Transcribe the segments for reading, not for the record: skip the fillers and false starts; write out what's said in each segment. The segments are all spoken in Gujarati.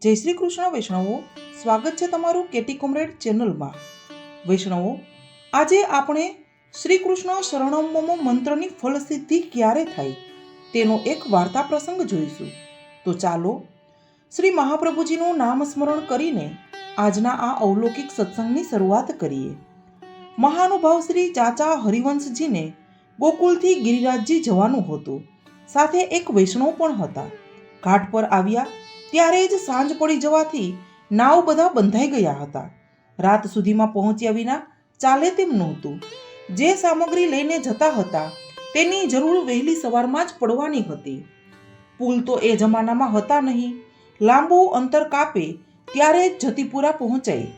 જય શ્રી કૃષ્ણ વૈષ્ણવો, સ્વાગત છે તમારું કેટી કોમરેડ ચેનલમાં. વૈષ્ણવો, આજે આપણે શ્રી કૃષ્ણ શરણમ મમ મંત્રની ફલસિદ્ધિ ક્યારે થાય તેનો એક વાર્તા પ્રસંગ જોઈશું. તો ચાલો શ્રી મહાપ્રભુજીનું નામ સ્મરણ કરીને આજના આ અવલૌકિક સત્સંગની શરૂઆત કરીએ. મહાનુભાવ શ્રી ચાચા હરિવંશજીને ગોકુલથી ગિરિરાજજી જવાનું હતું. સાથે એક વૈષ્ણવ પણ હતા. ઘાટ પર આવ્યા ત્યારે જ સાંજ પડી જવાથી નાવ બધા બંધાઈ ગયા હતા. રાત સુધીમાં પહોંચ્યા વિના ચાલે તેમ નહોતું. જે સામગ્રી લઈને જતા હતા તેની જરૂર વહેલી સવારમાં જ પડવાની હતી. પુલ તો એ જમાનામાં હતા નહીં. લાંબુ અંતર કાપે ત્યારે જ જતીપુરા પહોંચાય.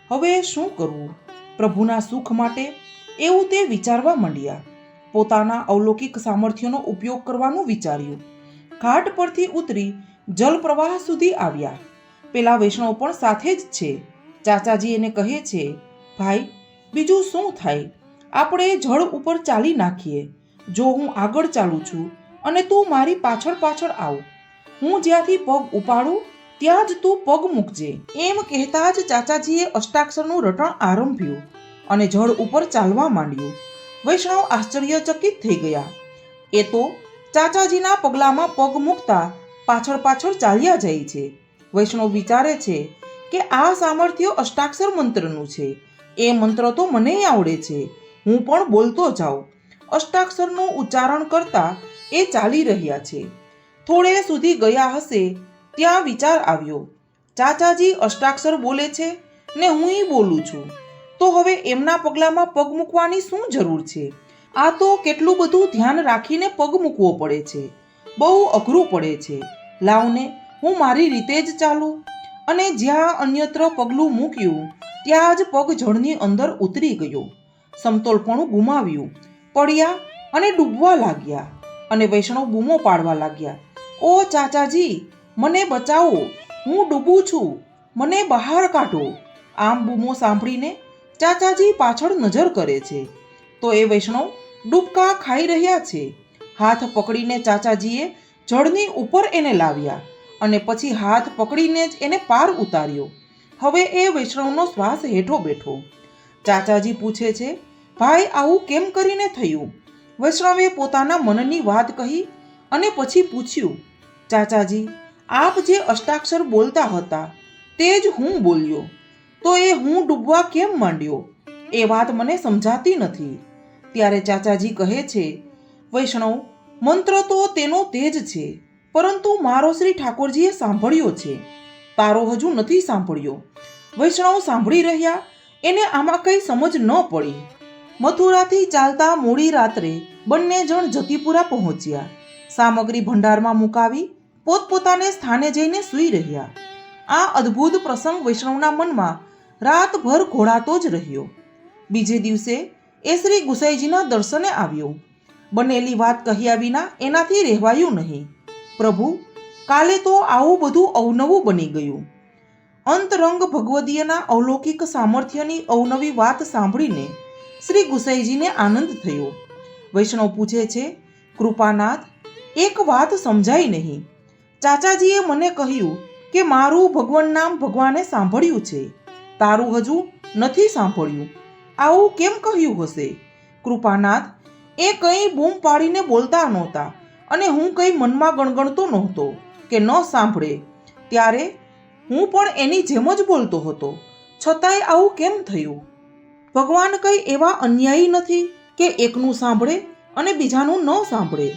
હવે શું કરવું? પ્રભુના સુખ માટે એવું તે વિચારવા માંડ્યા. પોતાના અવલૌકિક સામર્થ્યનો ઉપયોગ કરવાનું વિચાર્યું. ઘાટ પરથી ઉતરી જલપ્રવાહ સુધી આવ્યા. પેલા વૈષ્ણવ પણ સાથે જ છે. ચાચાજી એને કહે છે, ભાઈ, બીજું શું થાય? આપણે જળ ઉપર ચાલી નાખીએ. જો હું આગળ ચાલું છું અને તું મારી પાછળ પાછળ આવ. હું જ્યાંથી પગ ઉપાડું ત્યાં જ તું પગ મૂકજે. એમ કહેતા જ ચાચાજીએ અષ્ટાક્ષરનું રટણ આરંભ્યું અને જળ ઉપર ચાલવા માંડ્યું. વૈષ્ણવ આશ્ચર્યચકિત થઈ ગયા. એ તો ચાચાજીના પગલામાં પગ મૂકતા પાછળ પાછળ ચાલ્યા જાય છે. વૈષ્ણવ વિચારે છે કે આ સામર્થ્ય અષ્ટાક્ષર મંત્રનું છે. એ મંત્ર તો મને આવડે છે. હું પણ બોલતો જાઉં. અષ્ટાક્ષરનું ઉચ્ચારણ કરતા એ ચાલી રહ્યા છે. થોડે સુધી ગયા હશે ત્યાં વિચાર આવ્યો, ચાચાજી અષ્ટાક્ષર બોલે છે ને હું બોલું છું, તો હવે એમના પગલામાં પગ મૂકવાની શું જરૂર છે? આ તો કેટલું બધું ધ્યાન રાખીને પગ મૂકવો પડે છે. બહુ અઘરું પડે છે. લાવને હું મારી રીતે જ ચાલું. અને જ્યાં અન્યત્ર પગલું મૂક્યું ત્યાં જ પગ જળની અંદર ઉતરી ગયો. સમતોલપણું ગુમાવ્યું. પડ્યા અને ડૂબવા લાગ્યા. અને વૈષ્ણવ બૂમો પાડવા લાગ્યા, ઓ ચાચાજી, મને બચાવો, હું ડૂબું છું, મને બહાર કાઢો. આમ બૂમો સાંભળીને ચાચાજી પાછળ નજર કરે છે તો એ વૈષ્ણવ ડૂબકા ખાઈ રહ્યા છે. હાથ પકડીને ચાચાજીએ જળની ઉપર એને લાવ્યા અને પછી હાથ પકડીને જ એને પાર ઉતાર્યો. હવે એ વૈષ્ણવનો શ્વાસ હેઠો બેઠો. ચાચાજી પૂછે છે, ભાઈ, આવું કેમ કરીને થયું? વૈષ્ણવે પોતાના મનની વાત કહી અને પછી પૂછ્યું, ચાચાજી, આપ જે અષ્ટાક્ષર બોલતા હતા તે જ હું બોલ્યો, તો એ હું ડૂબવા કેમ માંડ્યો? એ વાત મને સમજાતી નથી. ત્યારે ચાચાજી કહે છે, વૈષ્ણવ, મંત્ર તો તેનો તેજ છે, પરંતુ મારો શ્રી ઠાકોરજીએ સાંભળ્યો છે, તારો હજુ નથી સાંભળ્યો. વૈષ્ણવ સાંભળી રહ્યા. એને આમાં કંઈ સમજ ન પડી. મથુરાથી ચાલતા મોડી રાત્રે બંને જણ જતીપુરા પહોંચ્યા. સામગ્રી ભંડારમાં મુકાવી પોતપોતાને સ્થાને જઈને સૂઈ રહ્યા. આ અદ્ભુત પ્રસંગ વૈષ્ણવના મનમાં રાતભર ઘોળાતો જ રહ્યો. બીજે દિવસે એ શ્રી ગુસાઈજીના દર્શને આવ્યો. બનેલી વાત કહ્યા વિના એનાથી રહેવાયું નહીં. પ્રભુ, કાલે તો આવું બધું અવનવું બની ગયું. અંતરંગ ભગવદીયના અવલૌકિક સામર્થ્યની અવનવી વાત સાંભળીને શ્રી ગુસાઈજીને આનંદ થયો. વૈષ્ણવ પૂછે છે, કૃપાનાથ, એક વાત સમજાઈ નહીં. ચાચાજીએ મને કહ્યું કે મારું ભગવાન નામ ભગવાને સાંભળ્યું છે, તારું હજુ નથી સાંભળ્યું. આવું કેમ કહ્યું હશે? કૃપાનાથ, એ કંઈ બૂમ પાડીને બોલતા નહોતા અને હું કંઈ મનમાં ગણગણતો નહોતો કે ન સાંભળે. ત્યારે હું પણ એની જેમ જ બોલતો હતો, છતાંય આવું કેમ થયું? ભગવાન કંઈ એવા અન્યાયી નથી કે એકનું સાંભળે અને બીજાનું ન સાંભળે.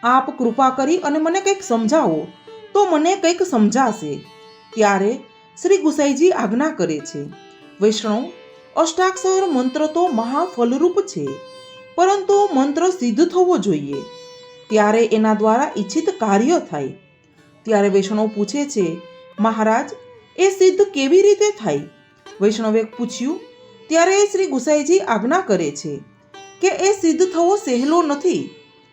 આપ કૃપા કરી અને મને કંઈક સમજાવો તો મને કંઈક સમજાશે. ત્યારે શ્રી ગુસાઈજી આજ્ઞા કરે છે, વૈષ્ણવ, અષ્ટાક્ષર મંત્ર તો મહાફલરૂપ છે, પરંતુ મંત્ર સિદ્ધ થવો જોઈએ, ત્યારે એના દ્વારા ઈચ્છિત કાર્ય થાય. ત્યારે વૈષ્ણવ પૂછે છે, મહારાજ, એ સિદ્ધ કેવી રીતે થાય? વૈષ્ણવે પૂછ્યું. ત્યારે શ્રી ગુસાઈજી આજ્ઞા કરે છે કે એ સિદ્ધ થવો સહેલો નથી.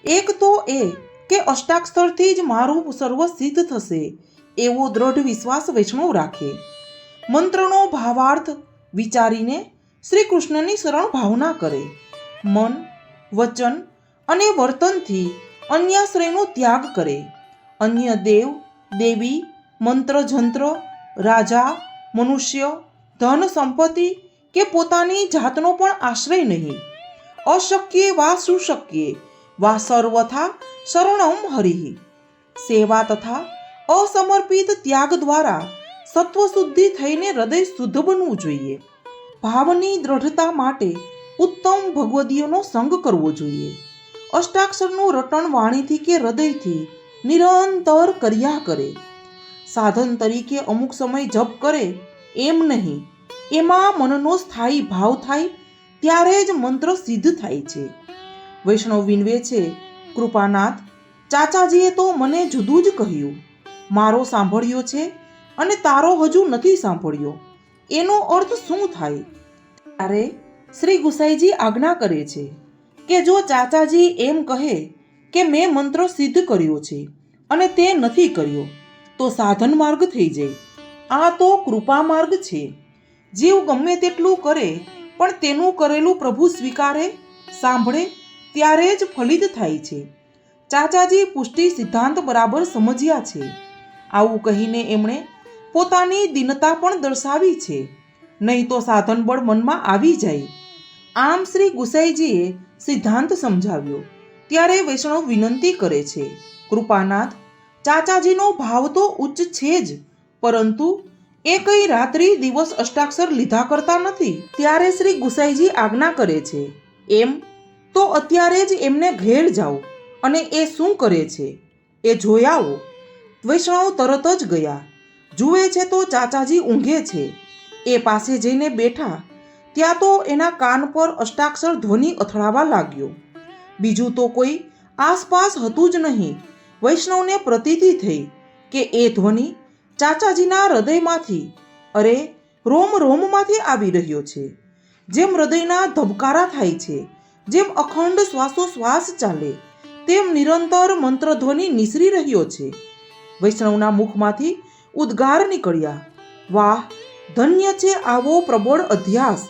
એક તો એ કે અષ્ટાક્ષરથી જ મારું સર્વ સિદ્ધ થશે એવો દ્રઢ વિશ્વાસ વૈષ્ણવ રાખે. મંત્રનો ભાવાર્થ વિચારીને શ્રી કૃષ્ણની શરણ ભાવના કરે. મન, વચન અને વર્તનથી અન્યાશ્રયનો ત્યાગ કરે. અન્ય દેવ, દેવી, મંત્ર જંત્ર રાજા, મનુષ્ય, ધન સંપત્તિ કે પોતાની જાતનો પણ આશ્રય નહીં. અશક્ય વા સુશક્ય વા સર્વથા શરણમ હરિ. સેવા તથા અસમર્પિત ત્યાગ દ્વારા સત્વશુદ્ધિ થઈને હૃદય શુદ્ધ બનવું જોઈએ. ભાવની દ્રઢતા માટે ઉત્તમ ભગવદીઓનો સંગ કરવો જોઈએ. અષ્ટાક્ષરનું રટણ વાણીથી કે હૃદયથી નિરંતર કર્યા કરે. સાધન તરીકે અમુક સમય જપ કરે એમ નહીં. એમાં મનનો સ્થાયી ભાવ થાય ત્યારે જ મંત્ર સિદ્ધ થાય છે. વૈષ્ણવ વિનવે છે, કૃપાનાથ, ચાચાજીએ તો મને જુદું જ કહ્યું. મારો સાંભળ્યો છે અને તારો હજુ નથી સાંભળ્યો. એનો અર્થ શું થાય? ત્યારે શ્રી ગુસાઈજી આજ્ઞા કરે છે કે જો ચાચાજી એમ કહે કે મેં મંત્ર સિદ્ધ કર્યો છે અને તે નથી કર્યો તો સાધન માર્ગ થઈ જાય. આ તો કૃપા માર્ગ છે. જીવ ગમે તેટલું કરે પણ તેનું કરેલું પ્રભુ સ્વીકારે, સાંભળે ત્યારે જ ફલિત થાય છે. ચાચાજી પુષ્ટિ સિદ્ધાંત બરાબર સમજ્યા છે. આવું કહીને એમણે પોતાની દીનતા પણ દર્શાવી છે, નહીં તો સાધન બળ મનમાં આવી જાય. આમ શ્રી ગુસાઈજીએ સિદ્ધાંત સમજાવ્યો. ત્યારે વૈષ્ણવ વિનંતી કરે છે, કૃપાનાથ, ચાચાજીનો ભાવ તો ઉચ્ચ છે જ, પરંતુ એ કઈ રાત્રિ દિવસ અષ્ટાક્ષર લીધા કરતા નથી. ત્યારે શ્રી ગુસાઈજી આજ્ઞા કરે છે, એમ તો અત્યારે જ એમને ઘેર જાઓ અને એ શું કરે છે એ જોઈ આવો. વૈષ્ણવ તરત જ ગયા. જુએ છે તો ચાચાજી ઊંઘે છે. એ પાસે જઈને બેઠા ત્યાં તો એના કાન પર અષ્ટાક્ષર ધ્વનિ અથડાવા લાગ્યો. બીજું તો કોઈ આસપાસ હતું જ નહીં. વૈષ્ણવને પ્રતીતિ થઈ કે એ ધ્વનિ ચાચાજીના હૃદયમાંથી, અરે રોમ રોમમાંથી આવી રહ્યો છે. જેમ હૃદયના ધબકારા થાય છે, જેમ અખંડ શ્વાસોશ્વાસ ચાલે, તેમ નિરંતર મંત્રધ્વનિ નિસરી રહ્યો છે. વૈષ્ણવના મુખમાંથી ઉદ્ગાર નીકળ્યા, વાહ, ધન્ય છે આવો પ્રબળ અધ્યાસ.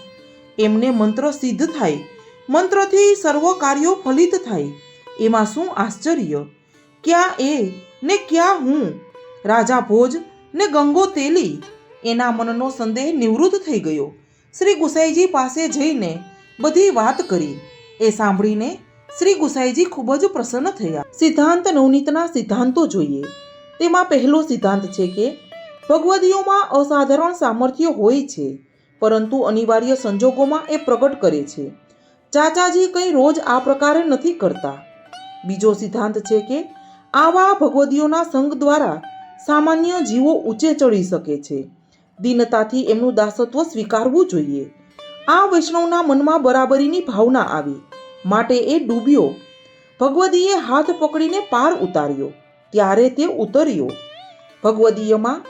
એમને મંત્ર સિદ્ધ થાય, મંત્રથી સર્વ કાર્યો ફલિત થાય, એમાં શું આશ્ચર્ય! ક્યાં એ ને ક્યાં હું? રાજા ભોજ ને ગંગોતેલી. એના મનનો સંદેહ નિવૃત્ત થઈ ગયો. શ્રી ગુસાઈજી પાસે જઈને બધી વાત કરી. એ સાંભળીને શ્રી ગુસાઈજી ખૂબ જ પ્રસન્ન થયા. સિદ્ધાંત નવનીતના સિદ્ધાંતો જોઈએ. તેમાં પહેલો સિદ્ધાંત છે કે ભગવદીઓમાં અસાધારણ સામર્થ્ય હોય છે, પરંતુ અનિવાર્ય સંજોગોમાં એ પ્રગટ કરે છે. ચાચાજી કંઈ રોજ આ પ્રકારે નથી કરતા. બીજો સિદ્ધાંત છે કે આવા ભગવદીઓના સંગ દ્વારા સામાન્ય જીવો ઊંચે ચડી શકે છે. દીનતાથી એમનું દાસત્વ સ્વીકારવું જોઈએ. આ વૈષ્ણવના મનમાં બરાબરીની ભાવના આવી, માટે એ ડૂબ્યો. ભગવદીએ હાથ પકડીને પાર ઉતાર્યો, ત્યારે તે ઉતર્યો. ભગવદીયમાં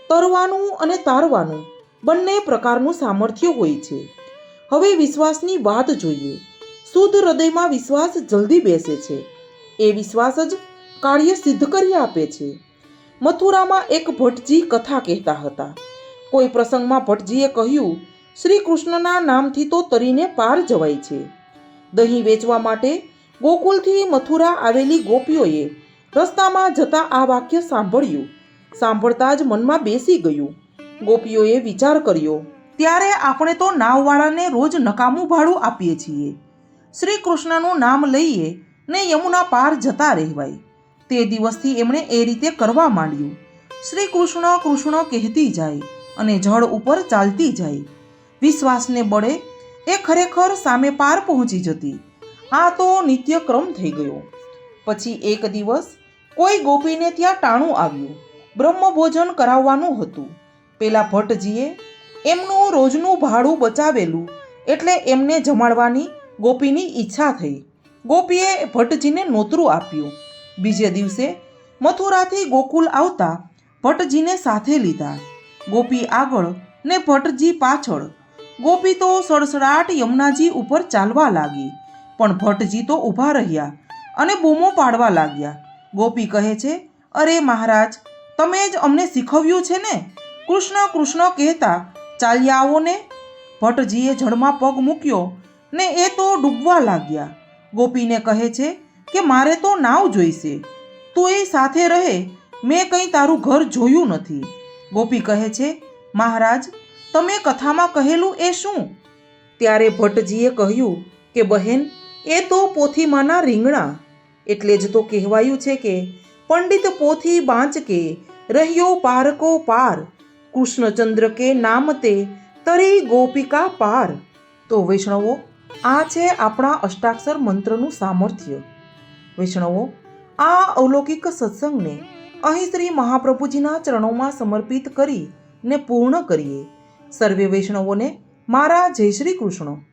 તરવાનું અને તારવાનું બંને પ્રકારનું સામર્થ્ય હોય છે. હવે વિશ્વાસની વાત જોઈએ. શુદ્ધ હૃદયમાં વિશ્વાસ જલ્દી બેસે છે. એ વિશ્વાસ જ કાર્ય સિદ્ધ કરી આપે છે. મથુરામાં એક ભટ્ટજી કથા કહેતા હતા. કોઈ પ્રસંગમાં ભટ્ટજીએ કહ્યું, શ્રી કૃષ્ણના નામથી તો તરીને પાર જવાય છે. દહીં વેચવા માટે ગોકુલથી મથુરા આવેલી ગોપીઓએ રસ્તામાં જતા આ વાક્ય સાંભળ્યું. સાંભળતા જ મનમાં બેસી ગયું. ગોપીઓએ વિચાર કર્યો, ત્યારે આપણે તો નાવવાળાને રોજ નકામું ભાડું આપીએ છીએ. શ્રી કૃષ્ણનું નામ લઈએ ને યમુના પાર જતા રહેવાય. તે દિવસથી એમણે એ રીતે કરવા માંડ્યું. શ્રી કૃષ્ણ કૃષ્ણ કહેતી જાય અને જળ ઉપર ચાલતી જાય. વિશ્વાસને બળે એ ખરેખર સામે પાર પહોંચી જતી. આ તો નિત્યક્રમ થઈ ગયો. પછી એક દિવસ કોઈ ગોપીને ત્યાં ટાણું આવ્યું. બ્રહ્મભોજન કરાવવાનું હતું. પેલા ભટ્ટજીએ એમનું રોજનું ભાડું બચાવેલું એટલે એમને જમાડવાની ગોપીની ઈચ્છા થઈ. ગોપીએ ભટ્ટજીને નોતરું આપ્યું. બીજે દિવસે મથુરાથી ગોકુલ આવતા ભટ્ટજીને સાથે લીધા. ગોપી આગળ ને ભટ્ટજી પાછળ. ગોપી તો સડસડાટ યમુનાજી ઉપર ચાલવા લાગી, પણ ભટ્ટજી તો ઊભા રહ્યા અને બૂમો પાડવા લાગ્યા. ગોપી કહે છે, અરે મહારાજ, તમે જ અમને શીખવ્યું છે ને કૃષ્ણ કૃષ્ણ કહેતા ચાલ્યા આવો ને. ભટ્ટજીએ જળમાં પગ મૂક્યો ને એ તો ડૂબવા લાગ્યા. ગોપીને કહે છે કે મારે તો નાવ જોઈશે, તું એ સાથે રહે, મેં કંઈ તારું ઘર જોયું નથી. ગોપી કહે છે, મહારાજ, તમે કથામાં કહેલું એ શું? ત્યારે ભટ્ટજીએ કહ્યું કે બહેન, એ તો પોથીમાંના રીંગણા. એટલે જ તો કહેવાયું છે કે પંડિત પોથી બાંચકે રહ્યો પારકો પાર, કૃષ્ણચંદ્ર કે નામ તે તરી ગોપિકા પાર. તો વૈષ્ણવો, આ છે આપણા અષ્ટાક્ષર મંત્રનું સામર્થ્ય. વૈષ્ણવો, આ અલૌકિક સત્સંગને અહીં શ્રી મહાપ્રભુજીના ચરણોમાં સમર્પિત કરીને પૂર્ણ કરીએ. સર્વે વૈષ્ણવોને મારા જય શ્રી કૃષ્ણ.